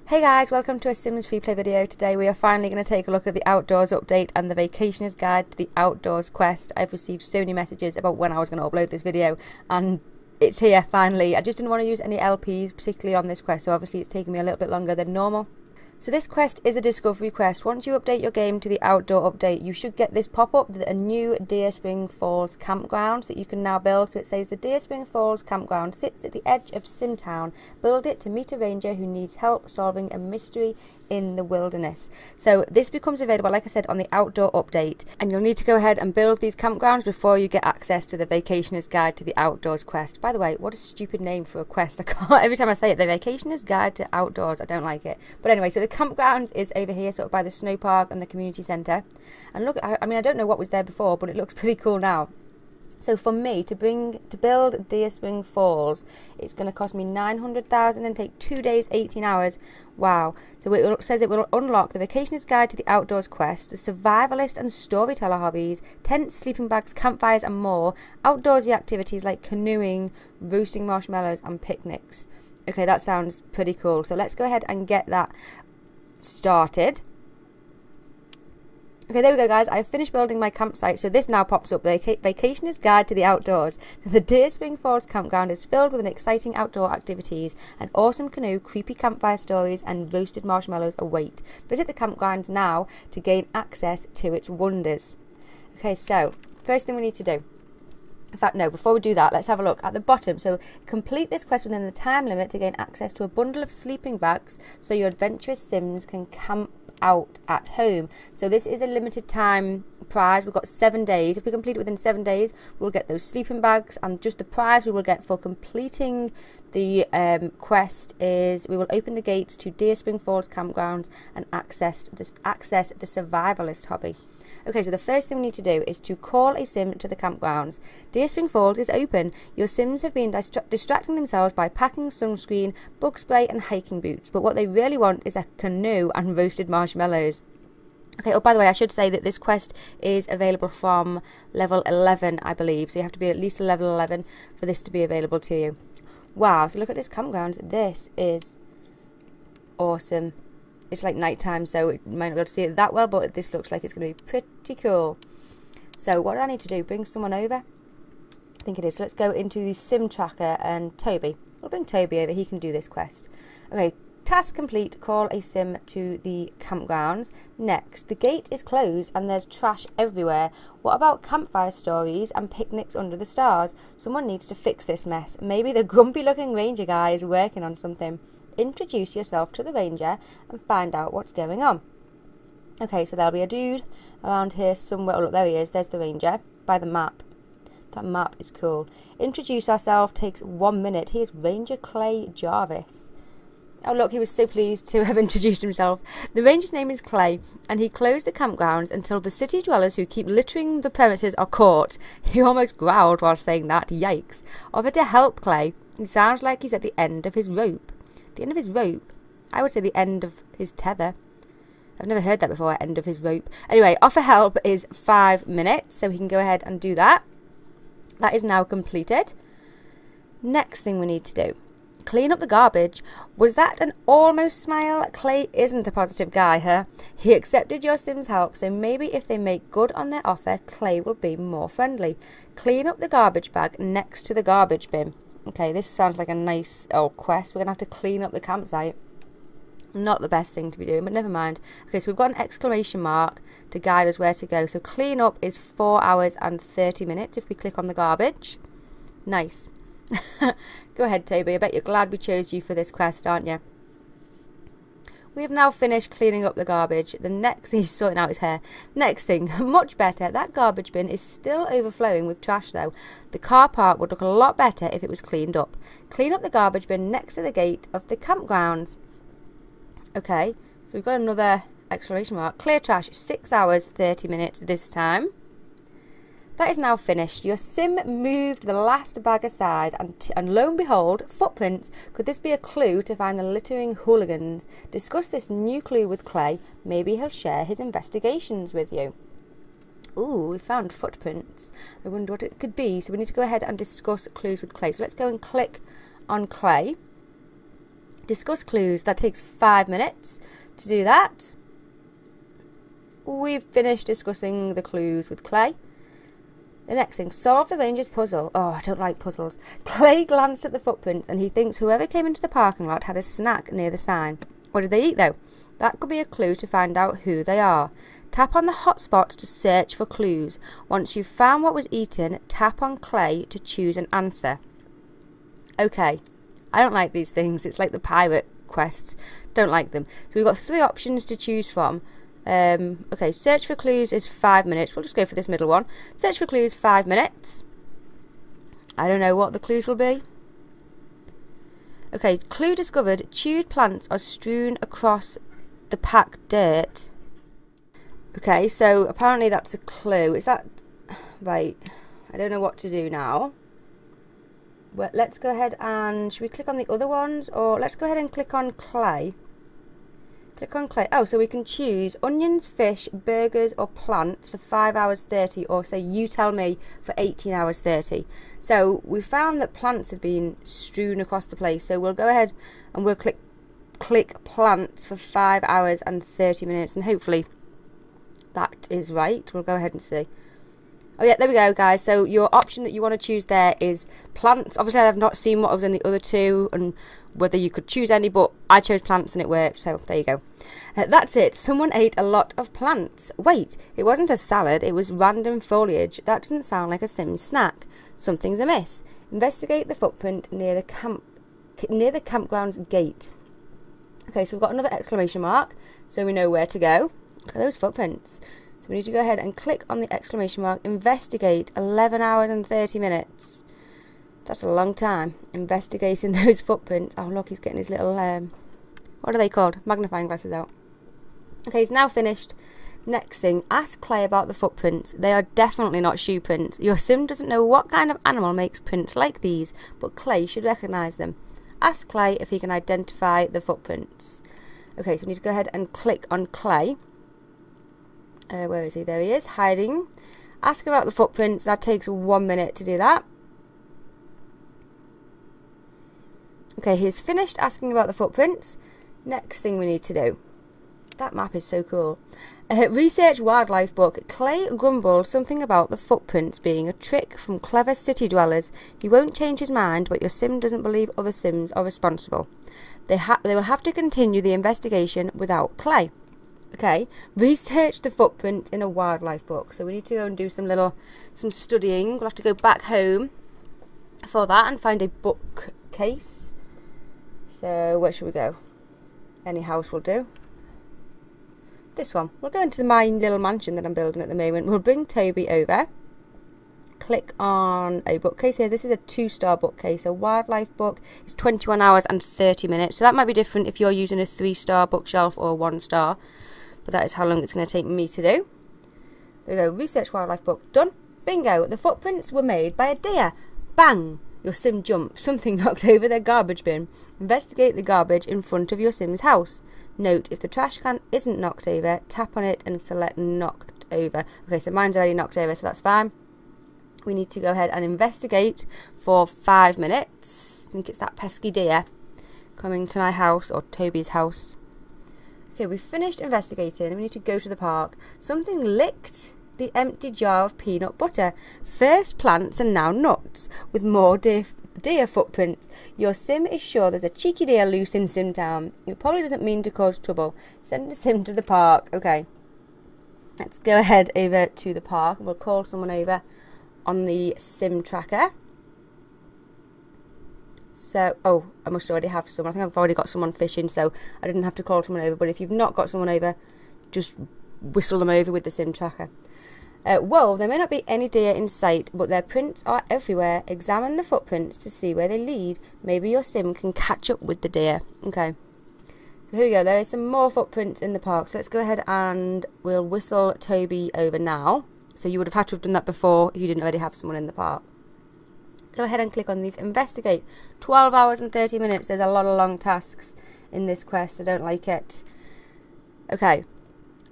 Hey guys, welcome to a Sims Freeplay video. Today we are finally going to take a look at the Outdoors update and the Vacationer's Guide to the Outdoors quest. I've received so many messages about when I was going to upload this video and it's here finally. I just didn't want to use any LPs, particularly on this quest, so obviously it's taken me a little bit longer than normal. So this quest is a discovery quest. Once you update your game to the outdoor update, you should get this pop-up, a new Deer Spring Falls campground that you can now build. So it says the Deer Spring Falls campground sits at the edge of Simtown. Build it to meet a ranger who needs help solving a mystery in the wilderness. So this becomes available, like I said, on the outdoor update, and you'll need to go ahead and build these campgrounds before you get access to the Vacationer's Guide to the Outdoors quest. By the way, what a stupid name for a quest. I can't, every time I say it, the Vacationer's Guide to Outdoors, I don't like it. But anyway, so the campground is over here, sort of by the snow park and the community centre. And look, I mean, I don't know what was there before, but it looks pretty cool now. So for me to build Deer Spring Falls, it's going to cost me 900,000 and take 2 days, 18 hours. Wow. So it says it will unlock the Vacationer's Guide to the Outdoors quest, the survivalist and storyteller hobbies, tents, sleeping bags, campfires and more, outdoorsy activities like canoeing, roasting marshmallows and picnics. Okay, that sounds pretty cool. So let's go ahead and get that started. Okay, there we go guys, I've finished building my campsite, so this now pops up, the Vacationer's Guide to the Outdoors. The Deer Spring Falls campground is filled with exciting outdoor activities. An awesome canoe, creepy campfire stories and roasted marshmallows await. Visit the campground now to gain access to its wonders. Okay, so first thing we need to do, in fact no, before we do that, let's have a look at the bottom. So complete this quest within the time limit to gain access to a bundle of sleeping bags so your adventurous Sims can camp out at home. So this is a limited time prize. We've got 7 days. If we complete it within 7 days, we'll get those sleeping bags, and just the prize we will get for completing the quest is we will open the gates to Deer Spring Falls campgrounds and access the survivalist hobby. Okay, so the first thing we need to do is to call a sim to the campgrounds. Deer Spring Falls is open. Your sims have been distracting themselves by packing sunscreen, bug spray and hiking boots, but what they really want is a canoe and roasted marshmallows. Okay, oh by the way, I should say that this quest is available from level 11, I believe, so you have to be at least level 11 for this to be available to you. Wow, so look at this campground. This is awesome. It's like nighttime, so you might not be able to see it that well, but this looks like it's going to be pretty cool. So what do I need to do? Bring someone over? I think it is. So let's go into the sim tracker and Toby. We'll bring Toby over. He can do this quest. Okay, task complete. Call a sim to the campgrounds. Next, the gate is closed and there's trash everywhere. What about campfire stories and picnics under the stars? Someone needs to fix this mess. Maybe the grumpy looking ranger guy is working on something. Introduce yourself to the ranger and find out what's going on. Okay, so there'll be a dude around here somewhere. Oh look, there he is. There's the ranger by the map. That map is cool. Introduce ourselves takes 1 minute. Here's Ranger Clay Jarvis. Oh look, he was so pleased to have introduced himself. The ranger's name is Clay, and he closed the campgrounds until the city dwellers who keep littering the premises are caught. He almost growled while saying that. Yikes. Offer to help Clay. He sounds like he's at the end of his rope. The end of his rope? I would say the end of his tether. I've never heard that before, end of his rope. Anyway, offer help is 5 minutes, so we can go ahead and do that. That is now completed. Next thing we need to do, clean up the garbage. Was that an almost smile? Clay isn't a positive guy, huh? He accepted your Sims' help, so maybe if they make good on their offer, Clay will be more friendly. Clean up the garbage bag next to the garbage bin. Okay, this sounds like a nice old quest. We're going to have to clean up the campsite. Not the best thing to be doing, but never mind. Okay, so we've got an exclamation mark to guide us where to go. So clean up is 4 hours and 30 minutes if we click on the garbage. Nice. Go ahead, Toby. I bet you're glad we chose you for this quest, aren't you? We have now finished cleaning up the garbage. The next thing, he's sorting out his hair. Next thing, much better. That garbage bin is still overflowing with trash though. The car park would look a lot better if it was cleaned up. Clean up the garbage bin next to the gate of the campgrounds. Okay, so we've got another exclamation mark. Clear trash, 6 hours, 30 minutes this time. That is now finished. Your sim moved the last bag aside and lo and behold, footprints. Could this be a clue to find the littering hooligans? Discuss this new clue with Clay. Maybe he'll share his investigations with you. Ooh, we found footprints. I wonder what it could be. So we need to go ahead and discuss clues with Clay. So let's go and click on Clay. Discuss clues. That takes 5 minutes to do that. We've finished discussing the clues with Clay. The next thing, solve the ranger's puzzle. Oh, I don't like puzzles. Clay glanced at the footprints and he thinks whoever came into the parking lot had a snack near the sign. What did they eat though? That could be a clue to find out who they are. Tap on the hotspots to search for clues. Once you've found what was eaten, tap on Clay to choose an answer. Okay, I don't like these things. It's like the pirate quests. Don't like them. So we've got 3 options to choose from. Okay, search for clues is 5 minutes. We'll just go for this middle one. Search for clues, 5 minutes. I don't know what the clues will be. Okay, clue discovered. Chewed plants are strewn across the packed dirt. Okay, so apparently that's a clue. Is that... Right, I don't know what to do now. Well, let's go ahead and... Should we click on the other ones? Or let's go ahead and click on Clay. Click on Clay. Oh, so we can choose onions, fish, burgers or plants for 5 hours 30, or say you tell me for 18 hours 30. So we found that plants had been strewn across the place. So we'll go ahead and we'll click plants for 5 hours and 30 minutes, and hopefully that is right. We'll go ahead and see. Oh yeah, there we go, guys. So your option that you want to choose there is plants. Obviously, I've not seen what was in the other 2 and whether you could choose any, but I chose plants and it worked, so there you go. That's it. Someone ate a lot of plants. Wait, it wasn't a salad, it was random foliage. That doesn't sound like a Sims snack. Something's amiss. Investigate the footprint near the campground's gate. Okay, so we've got another exclamation mark, so we know where to go. Look at those footprints. We need to go ahead and click on the exclamation mark. Investigate. 11 hours and 30 minutes. That's a long time. Investigating those footprints. Oh, look, he's getting his little, what are they called? Magnifying glasses out. Okay, he's now finished. Next thing, ask Clay about the footprints. They are definitely not shoe prints. Your sim doesn't know what kind of animal makes prints like these, but Clay should recognise them. Ask Clay if he can identify the footprints. Okay, so we need to go ahead and click on Clay. Where is he? There he is, hiding. Ask about the footprints. That takes 1 minute to do that. Okay, he's finished asking about the footprints. Next thing we need to do. That map is so cool. Research wildlife book. Clay grumbled something about the footprints being a trick from clever city dwellers. He won't change his mind, but your sim doesn't believe other sims are responsible. They will have to continue the investigation without Clay. Okay, research the footprint in a wildlife book. So we need to go and do some studying. We'll have to go back home for that and find a bookcase. So where should we go? Any house will do. This one. We'll go into my little mansion that I'm building at the moment. We'll bring Toby over. Click on a bookcase here. This is a 2-star bookcase. A wildlife book is 21 hours and 30 minutes. So that might be different if you're using a 3-star bookshelf or a 1-star. But that is how long it's going to take me to do. There we go. Research wildlife book. Done. Bingo. The footprints were made by a deer. Bang. Your sim jumped. Something knocked over their garbage bin. Investigate the garbage in front of your sim's house. Note, if the trash can isn't knocked over, tap on it and select knocked over. Okay, so mine's already knocked over, so that's fine. We need to go ahead and investigate for 5 minutes. I think it's that pesky deer coming to my house, or Toby's house. Okay, we've finished investigating. We need to go to the park. Something licked the empty jar of peanut butter. First plants and now nuts, with more deer footprints. Your sim is sure there's a cheeky deer loose in Simtown. It probably doesn't mean to cause trouble. Send a sim to the park. Okay, let's go ahead over to the park. We'll call someone over on the sim tracker. So, oh, I must already have someone. I think I've already got someone fishing, so I didn't have to call someone over. But if you've not got someone over, just whistle them over with the sim tracker. Whoa, there may not be any deer in sight, but their prints are everywhere. Examine the footprints to see where they lead. Maybe your sim can catch up with the deer. Okay, so here we go. There is some more footprints in the park. So let's go ahead and we'll whistle Toby over now. So you would have had to have done that before if you didn't already have someone in the park. Go ahead and click on these. Investigate. 12 hours and 30 minutes. There's a lot of long tasks in this quest. I don't like it. Okay.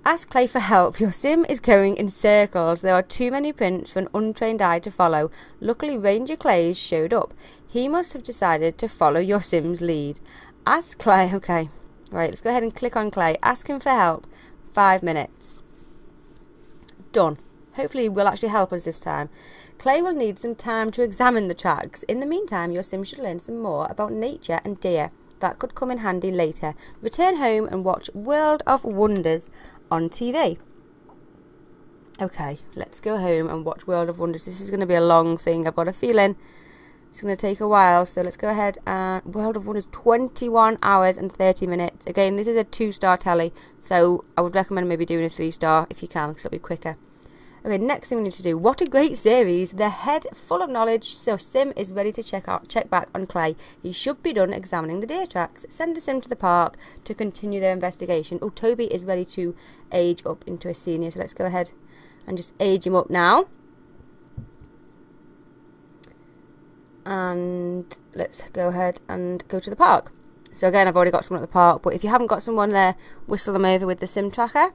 Ask Clay for help. Your sim is going in circles. There are too many prints for an untrained eye to follow. Luckily, Ranger Clay showed up. He must have decided to follow your sim's lead. Ask Clay. Okay. Right, let's go ahead and click on Clay. Ask him for help. 5 minutes. Done. Hopefully we'll actually help us this time. Clay will need some time to examine the tracks. In the meantime, your sim should learn some more about nature and deer. That could come in handy later. Return home and watch World of Wonders on TV. Okay, let's go home and watch World of Wonders. This is going to be a long thing. I've got a feeling it's going to take a while. So let's go ahead and World of Wonders, 21 hours and 30 minutes. Again, this is a 2-star telly, so I would recommend maybe doing a 3-star if you can, because it'll be quicker. Okay, next thing we need to do. What a great series. The head full of knowledge, so Sim is ready to check back on Clay. He should be done examining the deer tracks. Send a Sim to the park to continue their investigation. Oh, Toby is ready to age up into a senior, so let's go ahead and just age him up now. And let's go ahead and go to the park. So again, I've already got someone at the park, but if you haven't got someone there, whistle them over with the Sim tracker.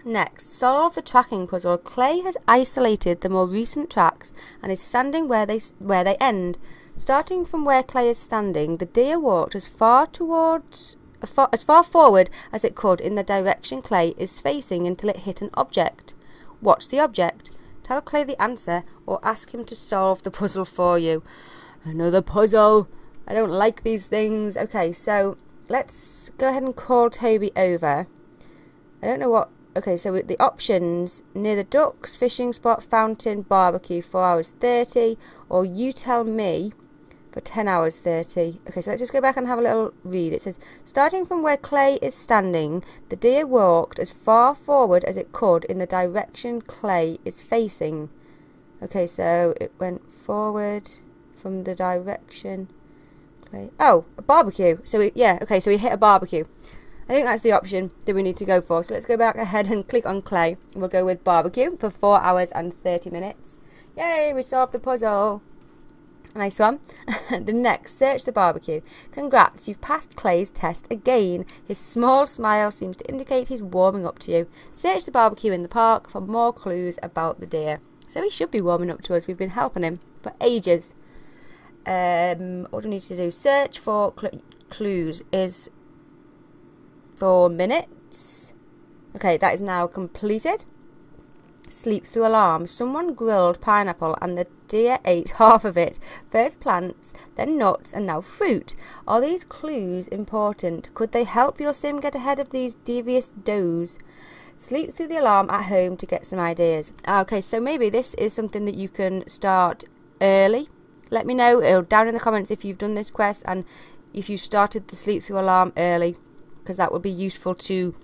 Next, solve the tracking puzzle. Clay has isolated the more recent tracks and is standing where they end. Starting from where Clay is standing, the deer walked as far forward as it could in the direction Clay is facing until it hit an object. What's the object? Tell Clay the answer or ask him to solve the puzzle for you. Another puzzle. I don't like these things. Okay, so let's go ahead and call Toby over. I don't know what... Okay, so the options, near the ducks, fishing spot, fountain, barbecue, 4 hours 30, or you tell me for 10 hours 30. Okay, so let's just go back and have a little read. It says, starting from where Clay is standing, the deer walked as far forward as it could in the direction Clay is facing. Okay, so it went forward from the direction Clay... Oh, a barbecue. So, okay, so we hit a barbecue. I think that's the option that we need to go for. So let's go back ahead and click on Clay. We'll go with barbecue for 4 hours and 30 minutes. Yay, we solved the puzzle. Nice one. The next, search the barbecue. Congrats, you've passed Clay's test again. His small smile seems to indicate he's warming up to you. Search the barbecue in the park for more clues about the deer. So he should be warming up to us. We've been helping him for ages. What do we need to do? Search for clues is... 4 minutes. Okay, that is now completed. Sleep through alarm. Someone grilled pineapple and the deer ate half of it. First plants, then nuts, and now fruit. Are these clues important? Could they help your sim get ahead of these devious does? Sleep through the alarm at home to get some ideas. Okay, so maybe this is something that you can start early. Let me know down in the comments if you've done this quest and if you started the sleep through alarm early, because that would be useful to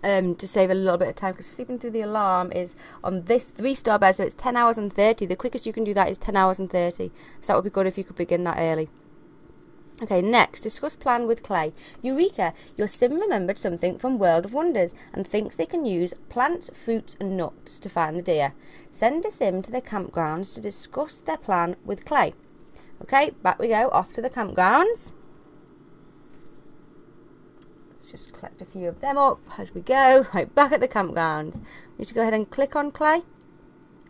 save a little bit of time, because sleeping through the alarm is on this 3-star bed, so it's 10 hours and 30. The quickest you can do that is 10 hours and 30, so that would be good if you could begin that early. Okay, next, discuss plan with Clay. Eureka! Your sim remembered something from World of Wonders and thinks they can use plants, fruits and nuts to find the deer. Send a sim to their campgrounds to discuss their plan with Clay. Okay, back we go, off to the campgrounds. Let's just collect a few of them up as we go. Right, back at the campground. We need to go ahead and click on Clay.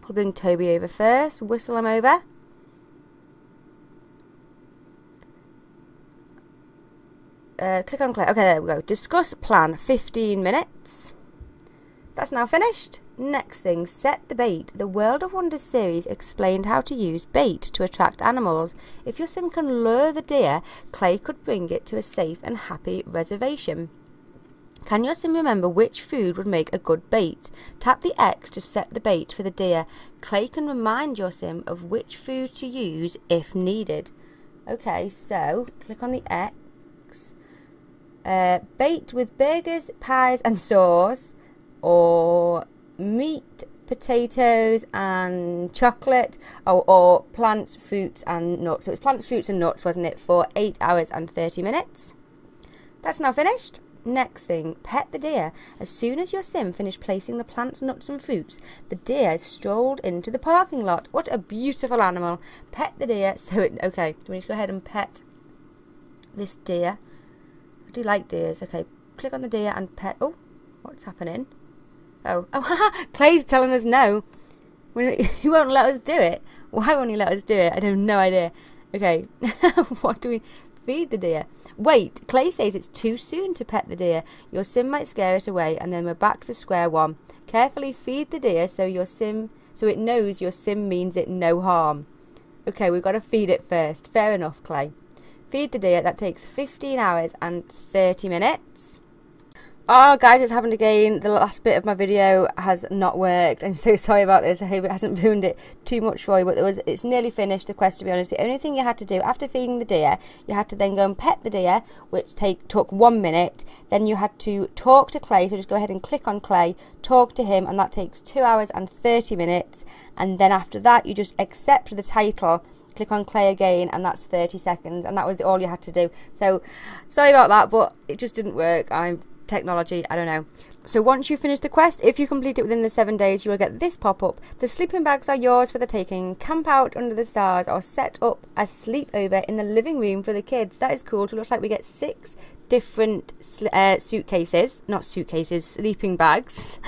We'll bring Toby over first, whistle him over. Click on Clay. Okay, there we go. Discuss plan, 15 minutes. That's now finished. Next thing, set the bait. The World of Wonders series explained how to use bait to attract animals. If your sim can lure the deer, Clay could bring it to a safe and happy reservation. Can your sim remember which food would make a good bait? Tap the X to set the bait for the deer. Clay can remind your sim of which food to use if needed. Okay, so click on the X. Bait with burgers, pies and sauce, or meat, potatoes and chocolate, or plants, fruits and nuts. So it's plants, fruits and nuts, wasn't it, for 8 hours and 30 minutes. That's now finished. Next thing, pet the deer. As soon as your sim finished placing the plants, nuts and fruits, the deer strolled into the parking lot. What a beautiful animal. Pet the deer. Okay, do we need to go ahead and pet this deer? I do like deers. Okay, click on the deer and pet. Oh, what's happening? Oh, Clay's telling us no. He won't let us do it. Why won't he let us do it? I have no idea. Okay, what do we... feed the deer. Wait, Clay says it's too soon to pet the deer. Your sim might scare it away, and then we're back to square one. Carefully feed the deer so it knows your sim means it no harm. Okay, we've got to feed it first. Fair enough, Clay. Feed the deer. That takes 15 hours and 30 minutes. Oh guys, it's happened again. The last bit of my video has not worked. I'm so sorry about this. I hope it hasn't ruined it too much for you, but it's nearly finished, the quest, to be honest. The only thing you had to do after feeding the deer, you had to then go and pet the deer, which took 1 minute. Then you had to talk to Clay, so just go ahead and click on Clay, talk to him, and that takes 2 hours and 30 minutes. And then after that, you just accept the title, click on Clay again, and that's 30 seconds, and that was all you had to do. So sorry about that, but it just didn't work. Technology, I don't know. So once you finish the quest, if you complete it within the 7 days, you will get this pop-up. The sleeping bags are yours for the taking. Camp out under the stars or set up a sleepover in the living room for the kids. That is cool. So it looks like we get 6 different sleeping bags.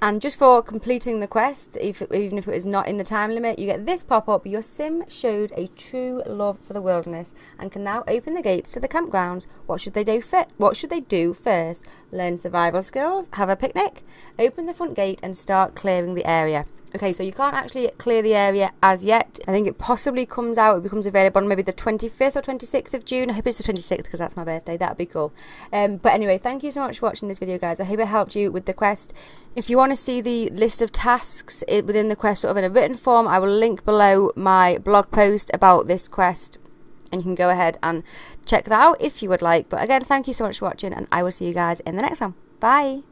And just for completing the quest, even if it was not in the time limit, you get this pop-up. Your sim showed a true love for the wilderness and can now open the gates to the campgrounds. What should they do first? Learn survival skills, have a picnic, open the front gate and start clearing the area. Okay, so you can't actually clear the area as yet. I think it possibly it becomes available on maybe the 25th or 26th of June. I hope it's the 26th because that's my birthday. That'd be cool. But anyway, thank you so much for watching this video, guys. I hope it helped you with the quest. If you want to see the list of tasks within the quest sort of in a written form, I will link below my blog post about this quest. And you can go ahead and check that out if you would like. But again, thank you so much for watching, and I will see you guys in the next one. Bye!